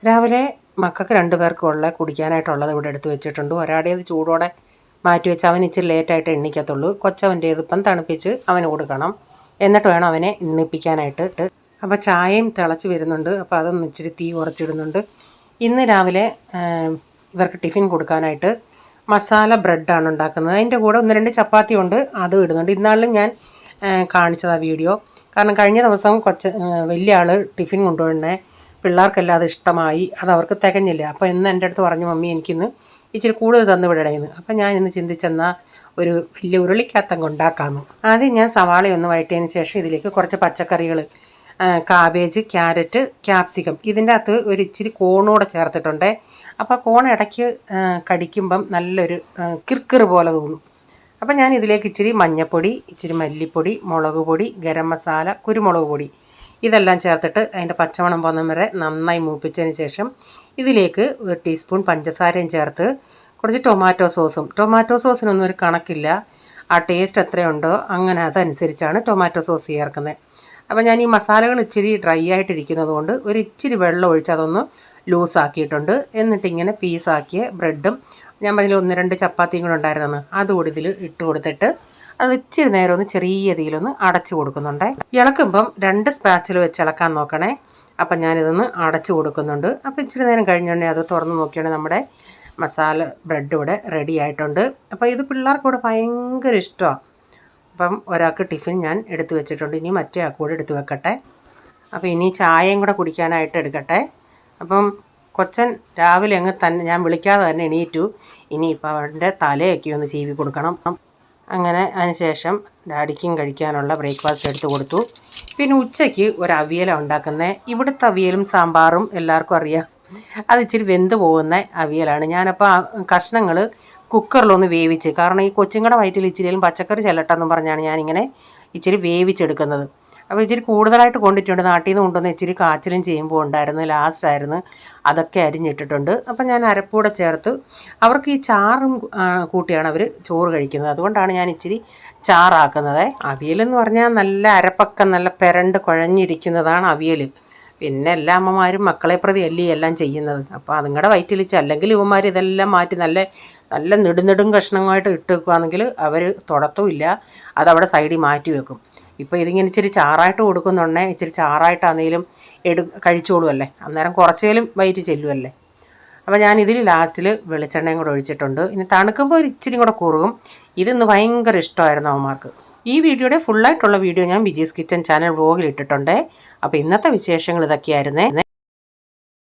രാവിലെ മക്കൾക്ക് 2 പേർക്കുള്ള കുടിക്കാനായിട്ടുള്ളത് ഇവിടെ എടുത്ത് വെച്ചിട്ടുണ്ട്. ഒരാടേത് ചൂടോടെ മാറ്റി വെച്ച് അവൻ ഇച്ചിരി ലേറ്റായിട്ട് എണ്ണിക്കത്തുള്ളൂ. കൊച്ചവൻ്റേത് ഇപ്പം തണുപ്പിച്ച് അവന് കൊടുക്കണം. എന്നിട്ട് വേണം അവനെ എണ്ണിപ്പിക്കാനായിട്ട്. അപ്പോൾ ചായയും തിളച്ച് വരുന്നുണ്ട്. അപ്പോൾ അതൊന്ന് ഇച്ചിരി തീ കുറച്ചിടുന്നുണ്ട്. ഇന്ന് രാവിലെ ഇവർക്ക് ടിഫിൻ കൊടുക്കാനായിട്ട് മസാല ബ്രെഡാണ് ഉണ്ടാക്കുന്നത്. അതിൻ്റെ കൂടെ 1-2 ചപ്പാത്തി ഉണ്ട്, അതും ഇടുന്നുണ്ട്. ഇന്നാളിലും ഞാൻ കാണിച്ചത് ആ വീഡിയോ. കാരണം കഴിഞ്ഞ ദിവസം വലിയ ആൾ ടിഫിൻ കൊണ്ടുപോകണേ പിള്ളേർക്കെല്ലാം അത് ഇഷ്ടമായി, അതവർക്ക് തികഞ്ഞില്ല. അപ്പോൾ ഇന്ന് എൻ്റെ അടുത്ത് പറഞ്ഞു, മമ്മി എനിക്കിന്ന് ഇച്ചിരി കൂടുതൽ തന്നു വിടണേന്ന്. അപ്പോൾ ഞാൻ ഇന്ന് ചിന്തിച്ചെന്നാൽ ഒരു വലിയ ഉരുളിക്കകത്തങ്ങ് ഉണ്ടാക്കാമെന്ന്. ആദ്യം ഞാൻ സവാളയൊന്ന് വഴറ്റിയതിന് ശേഷം ഇതിലേക്ക് കുറച്ച് പച്ചക്കറികൾ, കാബേജ്, ക്യാരറ്റ്, ക്യാപ്സിക്കം, ഇതിൻ്റെ അകത്ത് ഒരു ഇച്ചിരി കോണൂടെ ചേർത്തിട്ടുണ്ട്. അപ്പോൾ കോൺ ഇടയ്ക്ക് കടിക്കുമ്പം നല്ലൊരു കിർക്കിറ് പോലെ തോന്നും. അപ്പോൾ ഞാൻ ഇതിലേക്ക് ഇച്ചിരി മഞ്ഞൾപ്പൊടി, ഇച്ചിരി മല്ലിപ്പൊടി, മുളക് പൊടി, ഗരം മസാല, കുരുമുളക് പൊടി ഇതെല്ലാം ചേർത്തിട്ട് അതിൻ്റെ പച്ചമണം പോകുന്ന വരെ നന്നായി മൂപ്പിച്ചതിന് ശേഷം ഇതിലേക്ക് 1 ടീസ്പൂൺ പഞ്ചസാരയും ചേർത്ത് കുറച്ച് ടൊമാറ്റോ സോസിനൊന്നും ഒരു കണക്കില്ല, ആ ടേസ്റ്റ് എത്രയുണ്ടോ അങ്ങനെ അതനുസരിച്ചാണ് ടൊമാറ്റോ സോസ് ചേർക്കുന്നത്. അപ്പോൾ ഞാൻ ഈ മസാലകൾ ഇച്ചിരി ഡ്രൈ ആയിട്ടിരിക്കുന്നത് കൊണ്ട് ഒരു ഇച്ചിരി വെള്ളം ഒഴിച്ച് അതൊന്ന് ലൂസാക്കിയിട്ടുണ്ട്. എന്നിട്ടിങ്ങനെ പീസാക്കിയ ബ്രെഡും ഞാൻ പറഞ്ഞ 1-2 ചപ്പാത്തിയും കൂടെ ഉണ്ടായിരുന്നെന്ന് അതുകൂടി ഇതിൽ ഇട്ട് കൊടുത്തിട്ട് അത് ഇച്ചിരി നേരം ഒന്ന് ചെറിയ തീയിലൊന്ന് അടച്ചു കൊടുക്കുന്നുണ്ട്. ഇളക്കുമ്പം 2 സ്പാച്ചിൽ വെച്ച് ഇളക്കാൻ നോക്കണേ. അപ്പം ഞാനിതൊന്ന് അടച്ചു കൊടുക്കുന്നുണ്ട്. അപ്പോൾ ഇച്ചിരി നേരം കഴിഞ്ഞുണ്ടെങ്കിൽ അത് തുറന്ന് നോക്കിയാണെങ്കിൽ നമ്മുടെ മസാല ബ്രെഡ് ഇവിടെ റെഡി ആയിട്ടുണ്ട്. അപ്പോൾ ഇത് പിള്ളേർക്ക് ഇവിടെ ഭയങ്കര ഇഷ്ടമാണ്. അപ്പം ഒരാൾക്ക് ടിഫിൻ ഞാൻ എടുത്തു വെച്ചിട്ടുണ്ട്, ഇനി മറ്റേ ആൾക്ക് കൂടെ എടുത്ത് വെക്കട്ടെ. അപ്പോൾ ഇനി ചായയും കൂടെ കുടിക്കാനായിട്ട് എടുക്കട്ടെ. അപ്പം കൊച്ചൻ രാവിലെ അങ്ങ് തന്നെ ഞാൻ വിളിക്കാതെ തന്നെ എണീറ്റു. ഇനിയിപ്പോൾ അവൻ്റെ തലയൊക്കെ ഒന്ന് ചീവി കൊടുക്കണം. അങ്ങനെ അതിന് ശേഷം ഡാഡിക്കും കഴിക്കാനുള്ള ബ്രേക്ക്ഫാസ്റ്റ് എടുത്ത് കൊടുത്തു. പിന്നെ ഉച്ചയ്ക്ക് ഒരു അവിയലാണ് ഉണ്ടാക്കുന്നത്. ഇവിടുത്തെ അവിയലും സാമ്പാറും എല്ലാവർക്കും അറിയാം, അത് ഇച്ചിരി വെന്ത് പോകുന്ന അവിയലാണ്. ഞാനപ്പോൾ ആ കഷ്ണങ്ങൾ കുക്കറിലൊന്ന് വേവിച്ച്, കാരണം ഈ കൊച്ചുങ്ങളുടെ വയറ്റിൽ ഇച്ചിരിയും പച്ചക്കറി ചെല്ലട്ടെന്നും പറഞ്ഞാണ് ഞാനിങ്ങനെ ഇച്ചിരി വേവിച്ചെടുക്കുന്നത്. അപ്പോൾ ഇച്ചിരി കൂടുതലായിട്ട് കൊണ്ടിട്ടുണ്ട്. നാട്ടിൽ നിന്ന് കൊണ്ടുവന്ന് ഇച്ചിരി കാച്ചിലും ചെയ്യുമ്പോൾ ഉണ്ടായിരുന്നു, ലാസ്റ്റായിരുന്നു, അതൊക്കെ അരിഞ്ഞിട്ടിട്ടുണ്ട്. അപ്പം ഞാൻ അരപ്പൂടെ ചേർത്ത്, അവർക്ക് ഈ ചാറും കൂട്ടിയാണ് അവർ ചോറ് കഴിക്കുന്നത്, അതുകൊണ്ടാണ് ഞാൻ ഇച്ചിരി ചാറാക്കുന്നത്. അവിയലെന്ന് പറഞ്ഞാൽ നല്ല അരപ്പക്കം നല്ല പെരണ്ട് കുഴഞ്ഞിരിക്കുന്നതാണ് അവിയൽ. പിന്നെ എല്ലാ അമ്മമാരും മക്കളെ പ്രതി അല്ലേ എല്ലാം ചെയ്യുന്നത്. അപ്പോൾ അതുങ്ങളുടെ വയറ്റിലിച്ച്, അല്ലെങ്കിൽ ഇവന്മാർ ഇതെല്ലാം മാറ്റി നല്ല നല്ല നെടും കഷ്ണങ്ങളായിട്ട് ഇട്ട് വെക്കുകയാണെങ്കിൽ അവർ തുടത്തുമില്ല, അതവിടെ സൈഡിൽ മാറ്റി വെക്കും. ഇപ്പോൾ ഇതിങ്ങനെ ഇച്ചിരി ചാറായിട്ട് കൊടുക്കുന്നുണ്ടെങ്കിൽ ഇച്ചിരി ചാറായിട്ടാണെങ്കിലും കഴിച്ചോളുമല്ലേ, അന്നേരം കുറച്ചേലും വയറ്റി ചെല്ലുമല്ലേ. അപ്പോൾ ഞാൻ ഇതിൽ ലാസ്റ്റിൽ വെളിച്ചെണ്ണയും കൂടെ ഒഴിച്ചിട്ടുണ്ട്. ഇനി തണുക്കുമ്പോൾ ഒരു ഇച്ചിരി കൂടെ കുറുകും. ഇതിന്ന് ഭയങ്കര ഇഷ്ടമായിരുന്നു അവന്മാർക്ക്. ഈ വീഡിയോയുടെ ഫുള്ളായിട്ടുള്ള വീഡിയോ ഞാൻ വിജീസ് കിച്ചൻ ചാനൽ വ്ലോഗിൽ ഇട്ടിട്ടുണ്ട്. അപ്പോൾ ഇന്നത്തെ വിശേഷങ്ങൾ ഇതൊക്കെയായിരുന്നേ.